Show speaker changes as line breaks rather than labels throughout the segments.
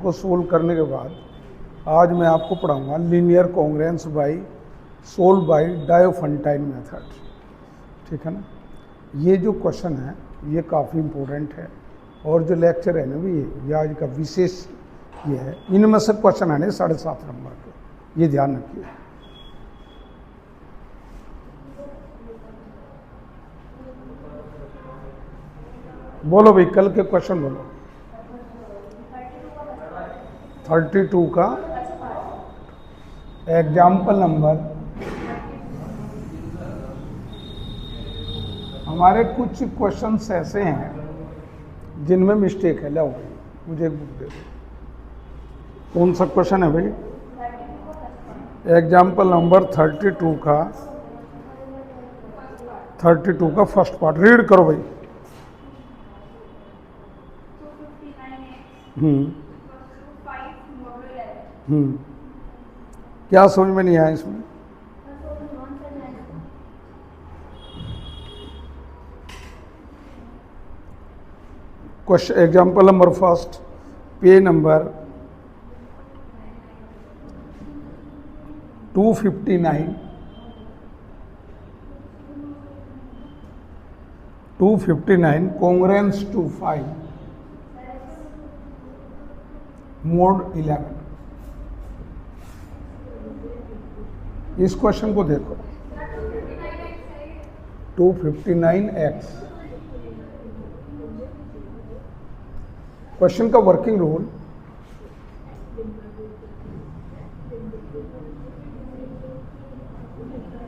को सोल्व करने के बाद आज मैं आपको पढ़ाऊंगा linear congruence by solve by Diophantine method. ठीक है ना। ये जो क्वेश्चन है ये काफ़ी इम्पोर्टेंट है और जो लेक्चर है ना भी ये आज का विशेष ये है। इनमें से क्वेश्चन आने 7.5 नंबर के, ये ध्यान रखिए। बोलो भाई, कल के क्वेश्चन बोलो। 32 का एग्जाम्पल नंबर। हमारे कुछ क्वेश्चंस ऐसे हैं जिनमें मिस्टेक है। लो भाई, मुझे एक बुक दे दो। कौन सा क्वेश्चन है भाई? एग्जाम्पल नंबर 32 का फर्स्ट पार्ट रीड करो भाई। क्या समझ में नहीं आया इसमें? Question example number first, page number 259 congruence to 5 mod 11। इस क्वेश्चन को देखो। 259x क्वेश्चन का वर्किंग रूल।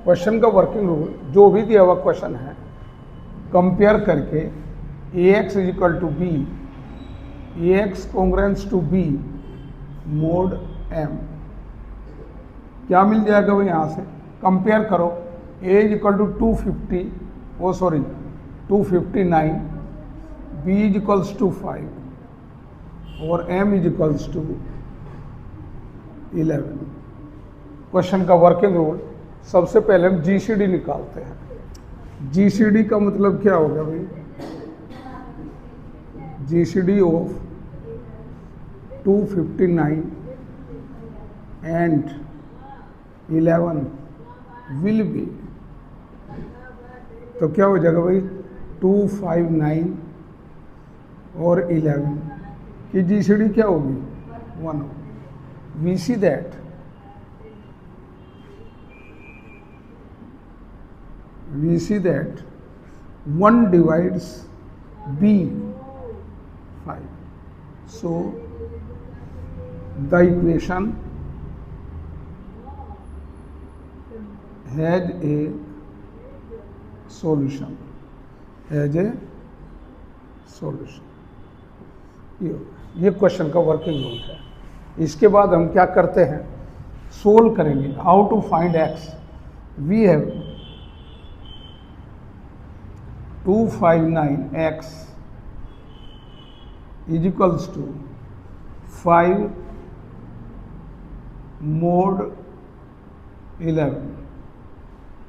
क्वेश्चन का वर्किंग रूल जो भी दिया हुआ क्वेश्चन है कंपेयर करके ax equal to b, ax congruence to b mod m, क्या मिल जाएगा भाई? यहाँ से कंपेयर करो। a equal to 259, b equals to 5 और m इक्वल्स टू 11। क्वेश्चन का वर्किंग रूल, सबसे पहले हम GCD निकालते हैं। GCD का मतलब क्या होगा भाई? GCD of 259 and 11 will be, तो क्या हो जाएगा भाई? 259 और 11 की GCD क्या होगी? 1 होगी। We see that we see that 1 divides b 5. So the equation has a solution. ये क्वेश्चन का वर्किंग रूल है। इसके बाद हम क्या करते हैं? सोल्व करेंगे। How to find x? We have 259x is equals to 5 mod 11।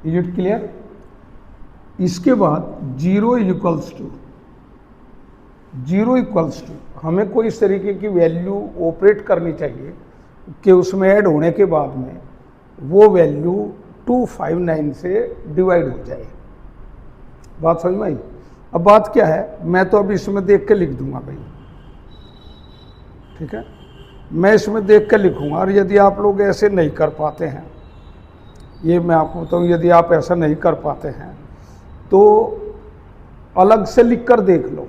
Is it clear? इसके बाद 0 इक्वल्स टू हमें कोई इस तरीके की वैल्यू ऑपरेट करनी चाहिए कि उसमें ऐड होने के बाद में वो वैल्यू 259 से डिवाइड हो जाए। बात समझ में आई? अब बात क्या है, मैं तो अभी इसमें देख के लिख दूंगा भाई। ठीक है, मैं इसमें देख के लिखूंगा। और यदि आप लोग ऐसे नहीं कर पाते हैं, ये मैं आपको बताऊँ, यदि आप ऐसा नहीं कर पाते हैं तो अलग से लिख कर देख लो,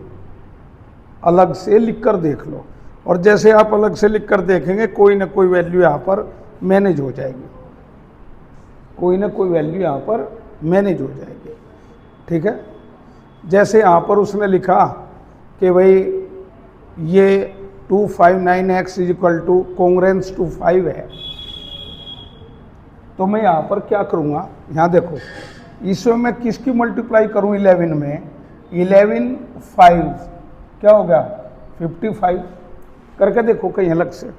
अलग से लिख कर देख लो। और जैसे आप अलग से लिख कर देखेंगे कोई ना कोई वैल्यू यहाँ पर मैनेज हो जाएगी, कोई ना कोई वैल्यू यहाँ पर मैनेज हो जाएगी। ठीक है, जैसे यहाँ पर उसने लिखा कि भाई ये 259x is equal to congruence to 5 है, तो मैं यहाँ पर क्या करूँगा? यहाँ देखो, इसमें मैं किसकी मल्टीप्लाई करूँ? 11 में 11 5 क्या हो गया? 55 करके देखो कहीं अलग से,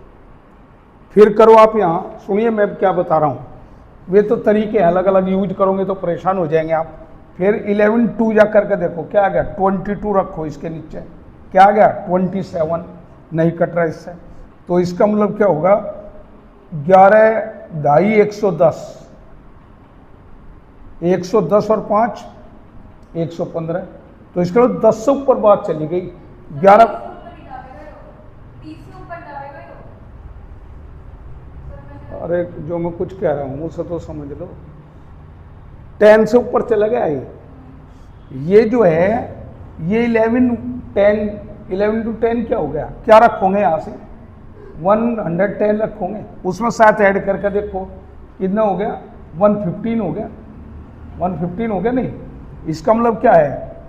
फिर करो आप। यहाँ सुनिए मैं क्या बता रहा हूँ, वे तो तरीके अलग अलग यूज करोगे तो परेशान हो जाएंगे आप। फिर 11 2 जा करके देखो क्या आ गया? 22 रखो इसके नीचे, क्या आ गया? 27, नहीं कट रहा इससे। तो इसका मतलब क्या होगा, 11 ढाई 110, 110 और 5 115। तो इसका मतलब 10 से ऊपर बात चली गई। 11 अरे जो मैं कुछ कह रहा हूँ उसे तो समझ लो। 10 से ऊपर चला गया ये जो है ये 11 to 10 क्या हो गया, क्या रखोगे यहाँ से 110 रखोगे, उसमें 7 ऐड करके देखो कितना हो गया 115 हो गया, 115 हो गया नहीं। इसका मतलब क्या है,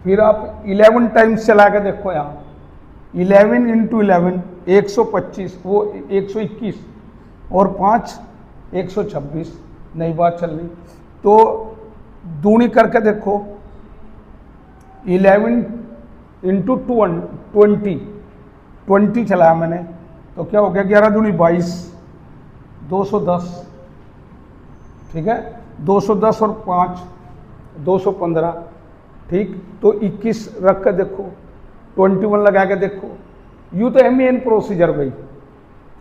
फिर आप 11 टाइम्स चला के देखो यहाँ 11 इंटू 11 125, वो 121 और 5 126, नई बात चल रही। तो दूनी करके देखो 11 इंटू 20 चलाया मैंने, तो क्या हो गया 11 दूनी 22, 210, ठीक है 210 और 5 215, ठीक। तो 21 रख कर देखो, 21 लगा के देखो, यूँ तो MEN प्रोसीजर भाई।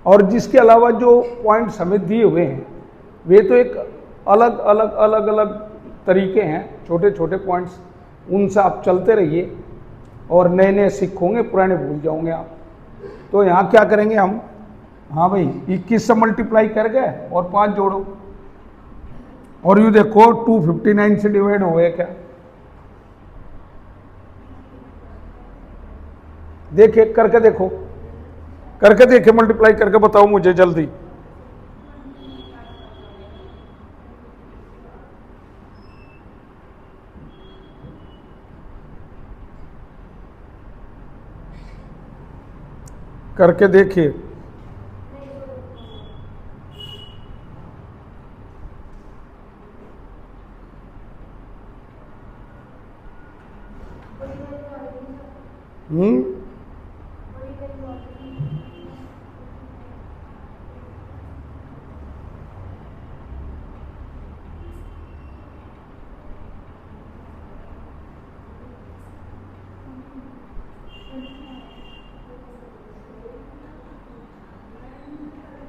और जिसके अलावा जो पॉइंट्स हमें दिए हुए हैं वे तो एक अलग अलग तरीके हैं, छोटे छोटे पॉइंट्स, उनसे आप चलते रहिए और नए नए सीखोगे, पुराने भूल जाओगे आप। तो यहाँ क्या करेंगे हम, हाँ भाई 21 से मल्टीप्लाई कर गए और 5 जोड़ो, और यूँ देखो 259 से डिवाइड हो गया क्या, देखिए करके देखो, करके देखिए, मल्टीप्लाई करके बताओ मुझे जल्दी। करके देखिए,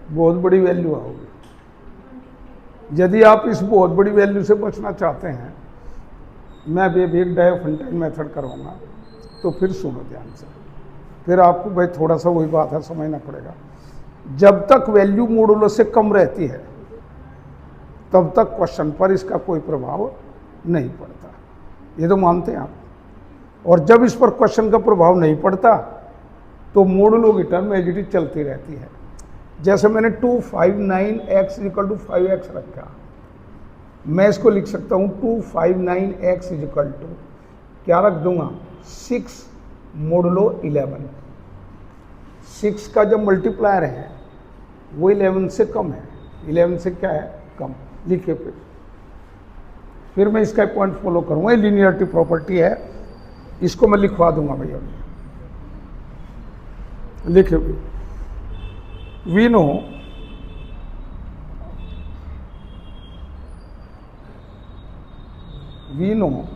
बहुत बड़ी वैल्यू आओगी। यदि आप इस बहुत बड़ी वैल्यू से बचना चाहते हैं, मैं अभी एक डायोफंटाइन मेथड कराऊंगा, तो फिर सुनो ध्यान से, फिर आपको भाई थोड़ा सा वही बात है समझना पड़ेगा। जब तक वैल्यू मॉडुलो से कम रहती है तब तक क्वेश्चन पर इसका कोई प्रभाव नहीं पड़ता, ये तो मानते हैं आप। और जब इस पर क्वेश्चन का प्रभाव नहीं पड़ता तो मॉडुलो की टर्म एज इट इज चलती रहती है। जैसे मैंने 259x इक्वल टू 5x रखा, मैं इसको लिख सकता हूँ 259x इक्वल टू क्या रख दूंगा 6 मोडुलो 11। 6 का जो मल्टीप्लायर है वो 11 से कम है, 11 से क्या है कम, लिखिए। फिर मैं इसका पॉइंट फॉलो करूँगा, ये लीनियरिटी प्रॉपर्टी है, इसको मैं लिखवा दूंगा भैया, लिखिए। We know we know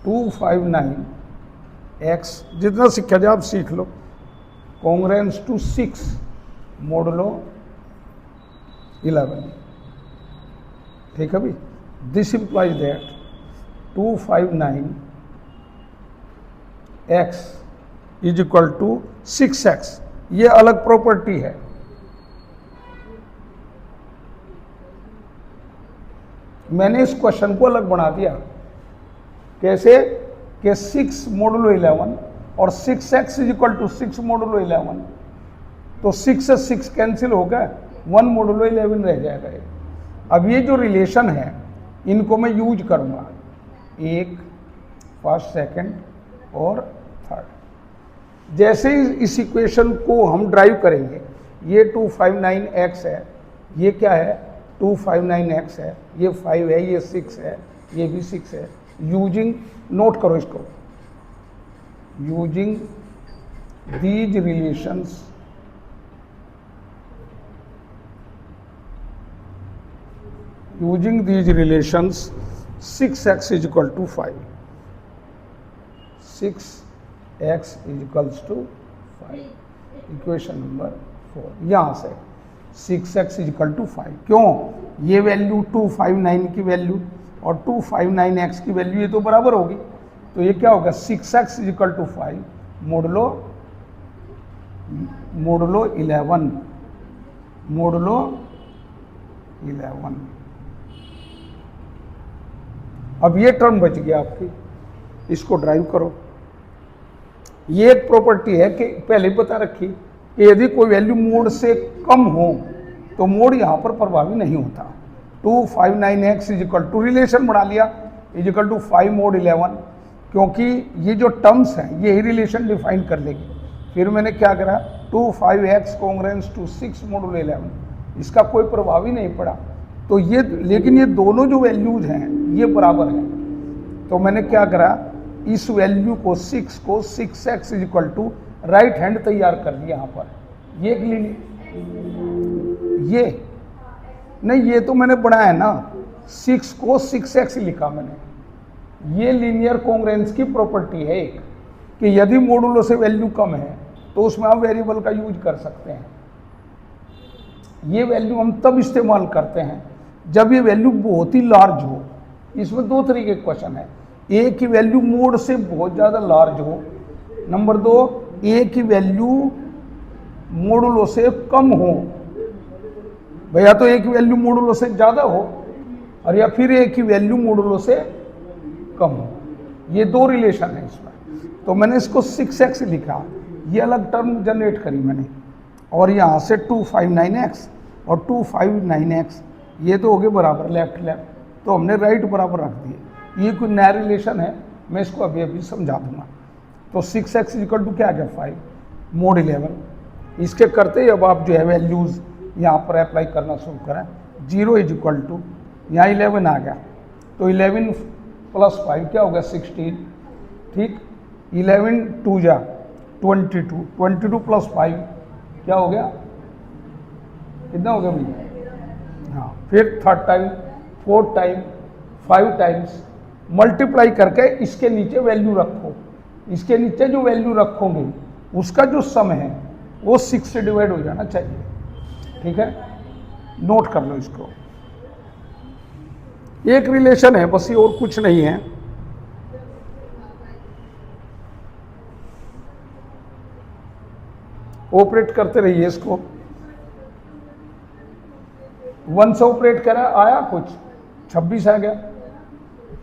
259x जितना सीखा जाए आप सीख लो, कॉन्ग्रेंस टू 6 मोडुलो 11, ठीक है भाई। This implies that 259x is equal to 6x, ये अलग प्रॉपर्टी है। मैंने इस क्वेश्चन को अलग बना दिया, कैसे कि 6 मोडुलो 11 और 6x is equal to 6 modulo 11, तो 6 से 6 कैंसिल हो गए, 1 मोडुलो 11 रह जाएगा। अब ये जो रिलेशन है इनको मैं यूज करूंगा, 1 फर्स्ट सेकंड और थर्ड। जैसे ही इस इक्वेशन को हम ड्राइव करेंगे, ये 259x है, ये क्या है 259x है, ये 5 है, ये 6 है, ये भी 6 है। यूजिंग, नोट करो इसको, using these relations, using these relations 6x is equal to 5, 6x is equals to 5, equation number 4 यहाँ से 6x इजिकल टू 5। क्यों? ये वैल्यू 259 की वैल्यू और 259x की वैल्यू ये तो बराबर होगी, तो ये क्या होगा 6x इजिकल टू 5 मोडलो 11 मोडलो 11। अब ये टर्म बच गया आपकी, इसको ड्राइव करो। ये एक प्रॉपर्टी है कि पहले बता रखी कि यदि कोई वैल्यू मोड से कम हो तो मोड यहाँ पर प्रभावी नहीं होता। 259x इजिकल टू रिलेशन बना लिया इजिकल टू 5 मोड 11, क्योंकि ये जो टर्म्स हैं यही रिलेशन डिफाइन कर लेगी। फिर मैंने क्या करा 25x कॉन्ग्रेंस टू 6 मोड 11, इसका कोई प्रभाव ही नहीं पड़ा। तो ये लेकिन ये दोनों जो वैल्यूज हैं ये बराबर हैं, तो मैंने क्या करा इस वैल्यू को 6 को 6x is equal to right hand तैयार कर दिया यहाँ पर। ये नहीं, ये तो मैंने बनाया ना, 6 को 6x लिखा मैंने। ये लीनियर कॉन्ग्रेंस की प्रॉपर्टी है एक, कि यदि मोडुलो से वैल्यू कम है तो उसमें आप वेरिएबल का यूज कर सकते हैं। ये वैल्यू हम तब इस्तेमाल करते हैं जब ये वैल्यू बहुत ही लार्ज हो। इसमें दो तरीके के क्वेश्चन है, ए की वैल्यू मोड से बहुत ज़्यादा लार्ज हो, नंबर 2 ए की वैल्यू मोडुलो से कम हो। भैया तो ए की वैल्यू मोडुलो से ज़्यादा हो और या फिर ए की वैल्यू मोडुलो से कम हो। ये दो रिलेशन है इसमें, तो मैंने इसको 6x लिखा, ये अलग टर्म जनरेट करी मैंने, और यहाँ से 259x और 259x ये तो हो गए बराबर लेफ्ट लेफ्ट, तो हमने राइट बराबर रख दिए। ये कोई नया रिलेशन है, मैं इसको अभी अभी समझा दूंगा। तो 6x इजिकल टू क्या आ गया 5 मोड 11। इसके करते ही अब आप जो है वैल्यूज़ यहाँ पर अप्लाई करना शुरू करें। 0 इजिकल टू यहाँ 11 आ गया, तो 11 प्लस 5 क्या हो गया 16, ठीक। 11 2 जा 22, 22 प्लस 5 क्या हो गया, कितना हो गया भैया? हाँ, फिर 3rd time 4th time 5 times multiply करके इसके नीचे वैल्यू रखो। इसके नीचे जो वैल्यू रखोगे उसका जो सम है वो 6 से डिवाइड हो जाना चाहिए, ठीक है। नोट कर लो इसको, एक रिलेशन है बस, ये और कुछ नहीं है। ऑपरेट करते रहिए इसको। 1 से ऑपरेट करा, आया कुछ 26 आ गया,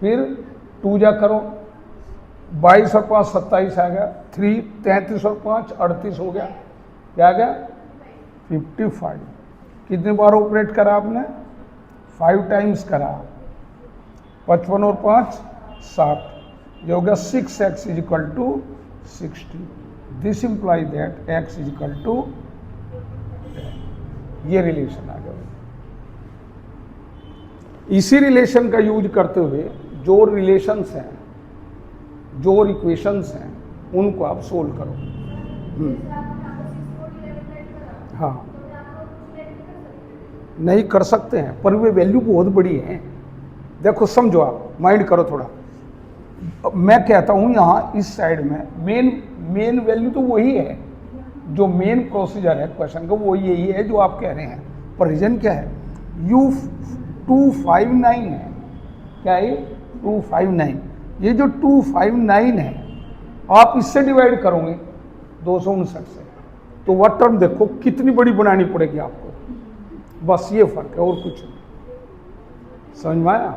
फिर 2 जा करो 22 और 5 27 आ गया, 3 33 और 5 38 हो गया, क्या आ गया 55। कितनी बार ऑपरेट करा आपने? 5 टाइम्स करा, 55 और 5 60, ये हो गया 6x is equal to 60। This imply that x is equal to, ये रिलेशन आ गया। इसी रिलेशन का यूज करते हुए जो रिलेशंस हैं, जो इक्वेशंस हैं, उनको आप सोल्व करो। हाँ, नहीं कर सकते हैं, पर वे वैल्यू बहुत बड़ी है। देखो समझो, आप माइंड करो थोड़ा। मैं कहता हूँ यहाँ इस साइड में मेन वैल्यू तो वही है, जो मेन प्रोसीजर है क्वेश्चन का वो यही है जो आप कह रहे हैं, पर रीजन क्या है? U 259 है, क्या है 259। ये जो 259 है आप इससे डिवाइड करोगे 259 से, तो वह टर्म देखो कितनी बड़ी बनानी पड़ेगी आपको। बस ये फर्क है और कुछ नहीं। समझ में आया?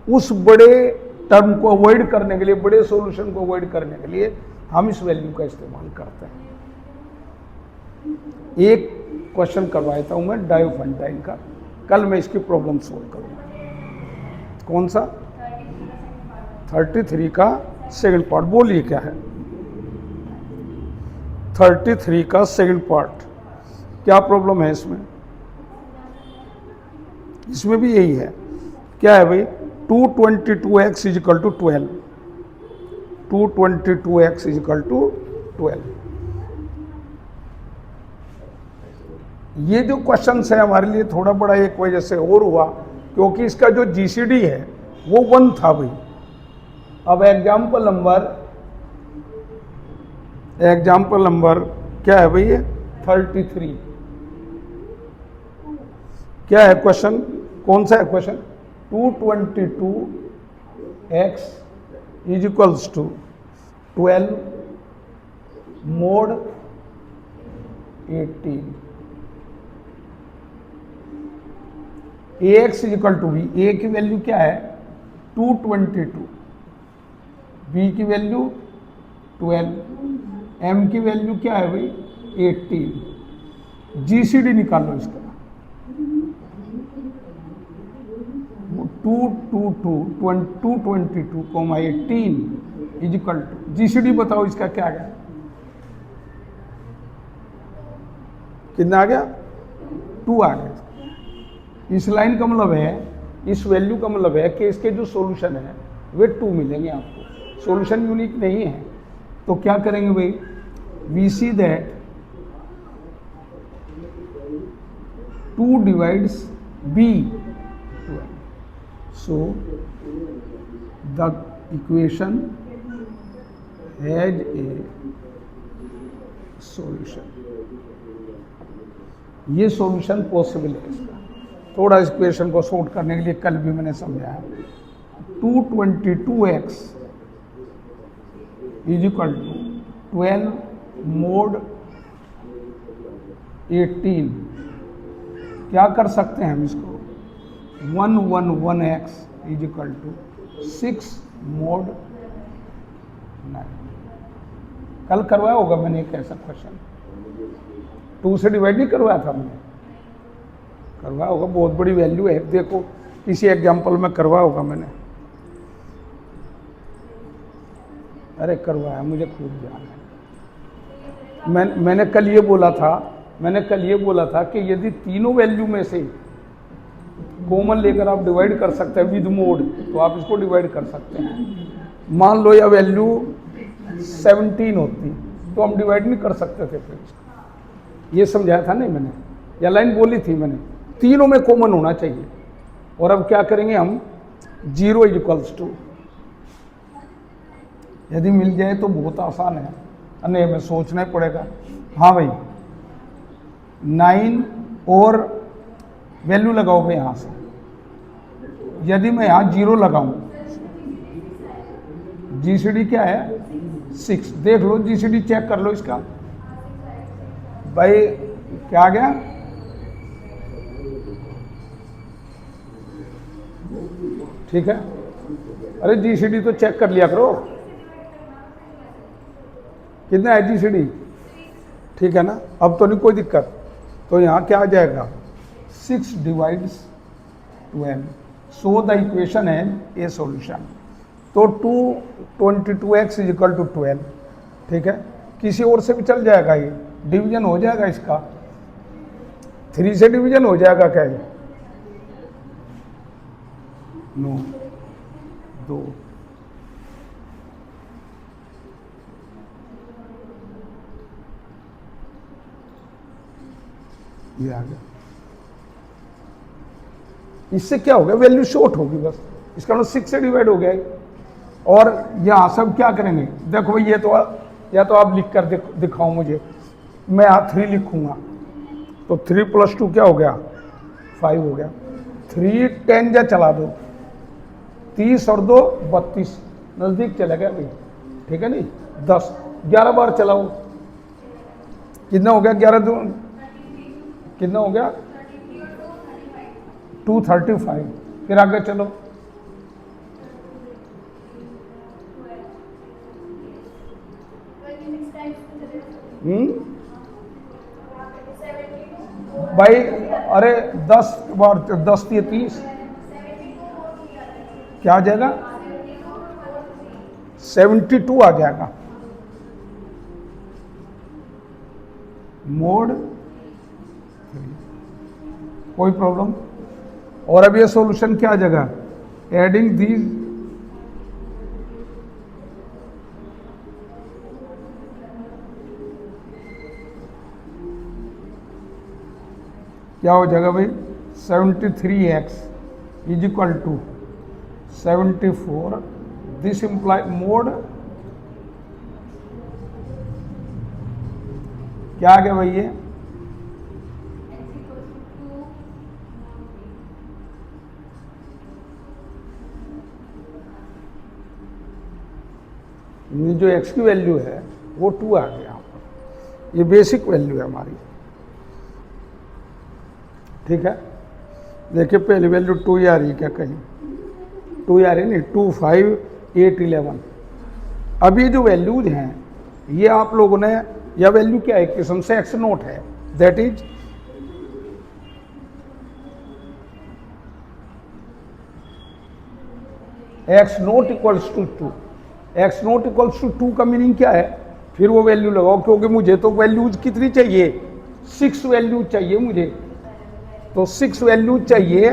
उस बड़े टर्म को अवॉइड करने के लिए, बड़े सॉल्यूशन को अवॉइड करने के लिए हम इस वैल्यू का इस्तेमाल करते हैं। एक क्वेश्चन करवाता हूं मैं डायोफेंटाइन का, कल मैं इसकी प्रॉब्लम सोल्व करूंगा। कौन सा? 33 का सेकंड पार्ट। बोलिए क्या है 33 का सेकंड पार्ट, क्या प्रॉब्लम है इसमें? इसमें भी यही है, क्या है भाई? 222x is equal to 12, 222x is equal to 12। ये जो क्वेश्चन है हमारे लिए थोड़ा बड़ा एक वजह से और हुआ, क्योंकि इसका जो जीसीडी है वो 1 था भाई। अब एग्जाम्पल नंबर क्या है भाई? ये 33 क्या है क्वेश्चन, कौन सा है question? 222x is equals to 12 mod 18 ax is equal to B. A की वैल्यू क्या है 222, बी की वैल्यू 12, एम की वैल्यू क्या है भाई 18। जीसीडी निकालो इसका 222.18 इज इक्वल टू, जीसीडी बताओ इसका क्या गया, कितना आ गया 2 आ गया। इस लाइन का मतलब है, इस वैल्यू का मतलब है कि इसके जो सॉल्यूशन है वे 2 मिलेंगे आपको, सॉल्यूशन यूनिक नहीं है। तो क्या करेंगे भाई, we see that 2 divides b 12, so the equation has a solution. ये सॉल्यूशन पॉसिबल है इसका। थोड़ा इस इक्वेशन को सॉल्व करने के लिए कल भी मैंने समझाया, 222x is equal to 12 mod 18। क्या कर सकते हैं हम इसको, 111x is equal to 6 mode 9। कल करवाया होगा मैंने एक ऐसा क्वेश्चन, 2 से डिवाइड नहीं करवाया था मैंने, करवाया होगा, बहुत बड़ी वैल्यू है, देखो किसी एग्जाम्पल में करवाया होगा मैंने, अरे करवाया, मुझे खूब ध्यान है। मैंने कल ये बोला था कि यदि तीनों वैल्यू में से कॉमन लेकर आप डिवाइड कर सकते हैं विद मोड, तो आप इसको डिवाइड कर सकते हैं। मान लो या वैल्यू 17 होती तो हम डिवाइड नहीं कर सकते थे फिर, ये समझाया था नहीं मैंने, या लाइन बोली थी मैंने, तीनों में कॉमन होना चाहिए। और अब क्या करेंगे हम, 0 इज इक्वल्स टू, यदि मिल जाए तो बहुत आसान है, नहीं हमें सोचना ही पड़ेगा। हाँ भाई 9 और वैल्यू लगाओ भाई यहाँ से, यदि मैं यहाँ 0 लगाऊं, जीसीडी क्या है 6, देख लो जीसीडी चेक कर लो इसका भाई क्या आ गया, ठीक है। अरे जीसीडी तो चेक कर लिया करो, कितना है जीसीडी, ठीक है ना, अब तो नहीं कोई दिक्कत। तो यहाँ क्या आ जाएगा 6 डिवाइड्स 12, सो द इक्वेशन है ए सॉल्यूशन। तो 222x इज इक्वल टू 12, ठीक है। किसी और से भी चल जाएगा, ये डिवीजन हो जाएगा इसका, 3 से डिवीजन हो जाएगा क्या ये, नो 2, ये आ गया। इससे क्या हो गया, वैल्यू शॉर्ट होगी बस, इसका मतलब 6 से डिवाइड हो गया। और यहाँ सब क्या करेंगे, देखो भाई ये तो, या तो आप लिख कर दिखाओ मुझे, मैं यहाँ 3 लिखूंगा, तो 3 + 2 क्या हो गया 5 हो गया। 3 10 जा चला दो, 30 और 2 32, नज़दीक चला गया भाई, ठीक है नहीं। 10 11 बार चलाओ, कितना हो गया 11 2 कितना हो गया 235। फिर आगे चलो, भाई अरे 10 बार 10 × 30 क्या आ जाएगा 72 आ जाएगा मोड 3। कोई प्रॉब्लम। और अब ये सॉल्यूशन क्या आ जाएगा, एडिंग दीज क्या हो जाएगा भाई 73x is equal to 74, this imply mod क्या आ गया भाई ये जो x की वैल्यू है वो 2 आ गया यहाँ पर। ये बेसिक वैल्यू है हमारी, ठीक है। देखिए पहली वैल्यू 2 आ रही है क्या, कहीं 2 आ रही नहीं, 2 5 8 11। अब ये जो वैल्यूज हैं ये आप लोगों ने, यह वैल्यू क्या है, किस्म से x नोट है, that is x naught equals to 2। x naught equals to 2 का मीनिंग क्या है, फिर वो वैल्यू लगाओ, क्योंकि मुझे तो वैल्यूज कितनी चाहिए, 6 वैल्यू चाहिए मुझे, तो 6 वैल्यू चाहिए।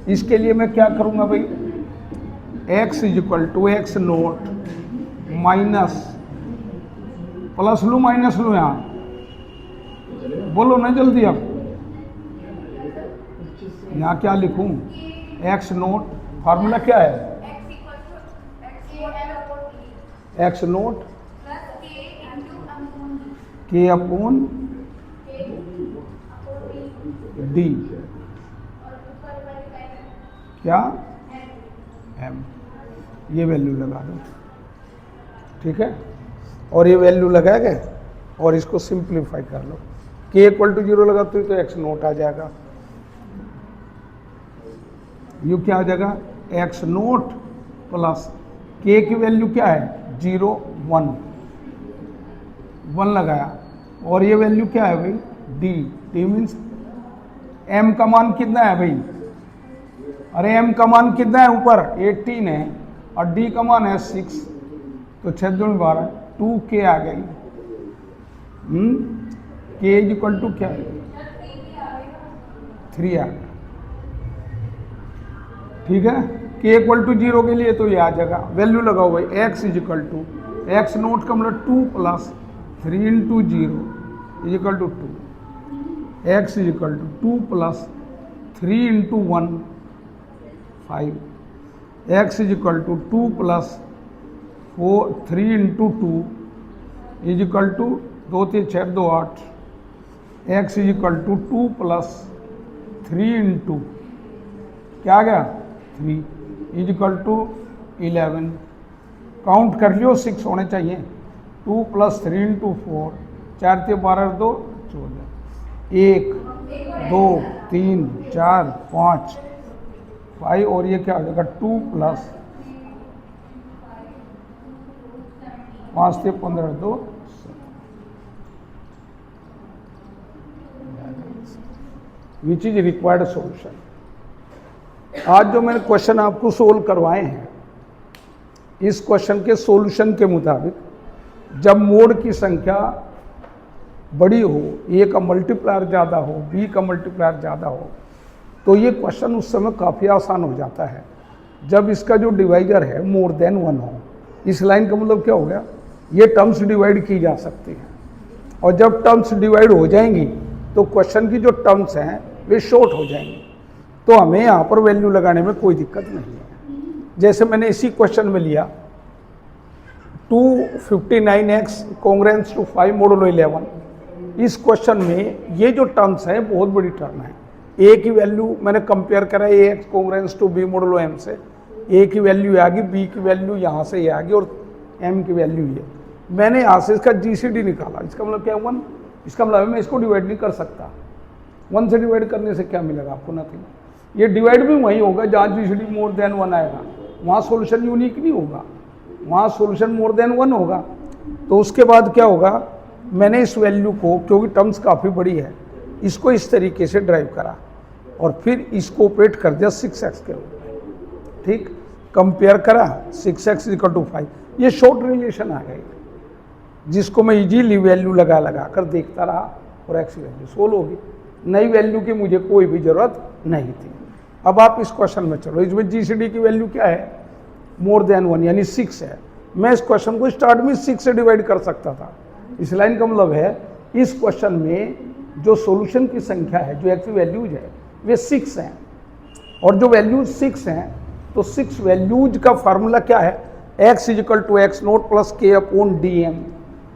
इसके लिए मैं क्या करूंगा भाई, x is equal to x naught minus, plus लू माइनस लू, यहां बोलो ना जल्दी, अब यहां क्या लिखूं, x नोट, फार्मूला क्या है, एक्स नोट के अपॉन डी, क्या एम, ये वैल्यू लगा दो, ठीक है। और ये वैल्यू लगा के और इसको सिंप्लीफाई कर लो, के इक्वल टू 0 लगाते हो तो एक्स नोट आ जाएगा, यू क्या आ जाएगा, एक्स नोट प्लस के की वैल्यू क्या है 0 1 1 लगाया, और ये वैल्यू क्या है भाई डी, डी मीन्स एम का मान कितना है भाई, अरे एम का मान कितना है, ऊपर 18 है और डी का मान है 6, तो 6 दूनी 12, 2 के आ गई, के इज इक्वल टू क्या है 3 आ गया, ठीक है। के इक्वल टू 0 के लिए तो ये आ जाएगा, वैल्यू लगाओ भाई, x is equal to x naught का मतलब 2 plus 3 into 0 is equal to 2, x is equal to 2 plus 3 into 1 5, x is equal to 2 plus 3 into 2 is equal to 2 3 6 2 8, x is equal to 2 plus 3 into क्या आ गया 3 is equal to 11, count कर लियो 6 होने चाहिए, 2 plus 3 into 4, 4 3 12 2 14, 1 2 3 4 5 5, और ये क्या हो जाएगा 2 plus 5 3 15 2, which is required solution. आज जो मैंने क्वेश्चन आपको सोल्व करवाए हैं, इस क्वेश्चन के सॉल्यूशन के मुताबिक जब मोड की संख्या बड़ी हो, ए का मल्टीप्लायर ज़्यादा हो, बी का मल्टीप्लायर ज़्यादा हो, तो ये क्वेश्चन उस समय काफ़ी आसान हो जाता है जब इसका जो डिवाइजर है मोर देन 1 हो। इस लाइन का मतलब क्या हो गया, ये टर्म्स डिवाइड की जा सकती हैं, और जब टर्म्स डिवाइड हो जाएंगी तो क्वेश्चन की जो टर्म्स हैं वे शॉर्ट हो जाएंगी, तो हमें यहाँ पर वैल्यू लगाने में कोई दिक्कत नहीं है। जैसे मैंने इसी क्वेश्चन में लिया 259x कॉन्ग्रेंस टू 5 मॉडुलो 11, इस क्वेश्चन में ये जो टर्म्स हैं बहुत बड़ी टर्म है। ए की वैल्यू मैंने कंपेयर करा A X congruence to B modulo M से, ए की वैल्यू आ गई, बी की वैल्यू यहाँ से ये आ गई, और एम की वैल्यू ये, मैंने यहाँ से इसका जीसीडी निकाला, इसका मतलब क्या 1, इसका मतलब मैं इसको डिवाइड नहीं कर सकता, 1 से डिवाइड करने से क्या मिलेगा आपको, नथिंग। ये डिवाइड भी वहीं होगा जहाँ जीसीडी मोर देन 1 आएगा, वहाँ सॉल्यूशन यूनिक नहीं होगा, वहाँ सॉल्यूशन मोर देन 1 होगा। तो उसके बाद क्या होगा, मैंने इस वैल्यू को, क्योंकि टर्म्स काफ़ी बड़ी है, इसको इस तरीके से ड्राइव करा और फिर इसको ऑपरेट कर दिया 6x के रूप में, ठीक, कंपेयर करा 6x इक्वल टू 5, ये शॉर्ट रिलेशन आ गई जिसको मैं इजीली वैल्यू लगा कर देखता रहा और x की वैल्यू सोल्व होगी। नई वैल्यू की मुझे कोई भी ज़रूरत नहीं थी। अब आप इस क्वेश्चन में चलो, इसमें जीसीडी की वैल्यू क्या है, मोर देन 1 यानी 6 है। मैं इस क्वेश्चन को स्टार्ट में 6 से डिवाइड कर सकता था। इस लाइन का मतलब है इस क्वेश्चन में जो सॉल्यूशन की संख्या है, जो एक्स वैल्यूज है, वे 6 हैं, और जो वैल्यूज 6 हैं तो 6 वैल्यूज का फार्मूला क्या है, x is equal to x naught plus के अपॉन डी एम।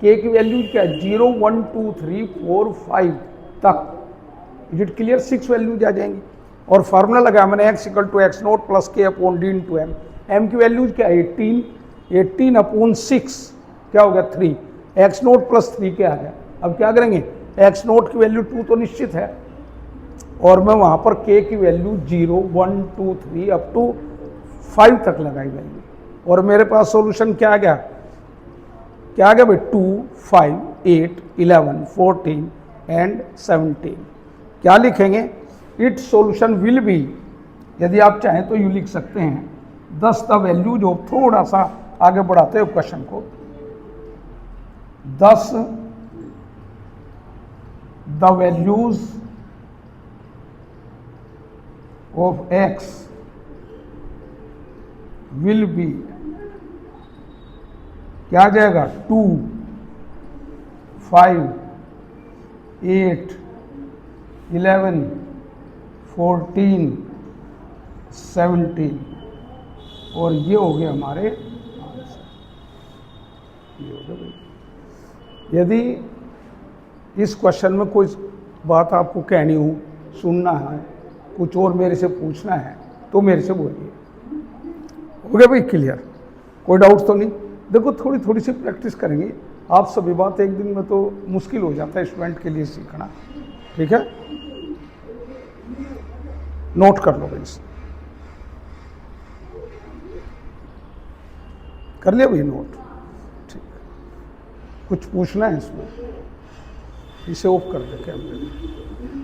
के की वैल्यूज क्या है 0 1 2 3 4 5 तक, इज इट क्लियर, 6 वैल्यूज आ जाएंगी। और फार्मूला लगाया मैंने x equal to x naught plus के upon D into M. M की वैल्यूज क्या है 18 अपॉन 6, क्या हो गया 3, एक्स नोट प्लस 3 क्या आ गया। अब क्या करेंगे, एक्स नोट की वैल्यू 2 तो निश्चित है, और मैं वहाँ पर k की वैल्यू 0, 1, 2, 3 अप टू 5 तक लगाई वैल्यू, और मेरे पास सॉल्यूशन क्या आ गया, क्या आ गया भाई 2, 5, 8, 11, 14 एंड 17। क्या लिखेंगे, इट सॉल्यूशन विल बी, यदि आप चाहें तो यू लिख सकते हैं 10 द वैल्यू, जो थोड़ा सा आगे बढ़ाते हो क्वेश्चन को, 10 the values of x will be, क्या आ जाएगा 2, 5, 8, 11, 14, 17, और ये हो गए हमारे आंसर। ये हो गया भाई। यदि इस क्वेश्चन में कोई बात आपको कहनी हो, सुनना है, कुछ और मेरे से पूछना है, तो मेरे से बोलिए। हो गया भाई क्लियर, कोई डाउट तो नहीं। देखो थोड़ी थोड़ी सी प्रैक्टिस करेंगे, आप सभी बात एक दिन में तो मुश्किल हो जाता है स्टूडेंट के लिए सीखना, ठीक है। नोट कर लो भाई, कर लिया भाई नोट, ठीक। कुछ पूछना है इसमें, इसे ऑफ कर दे कैमरे में।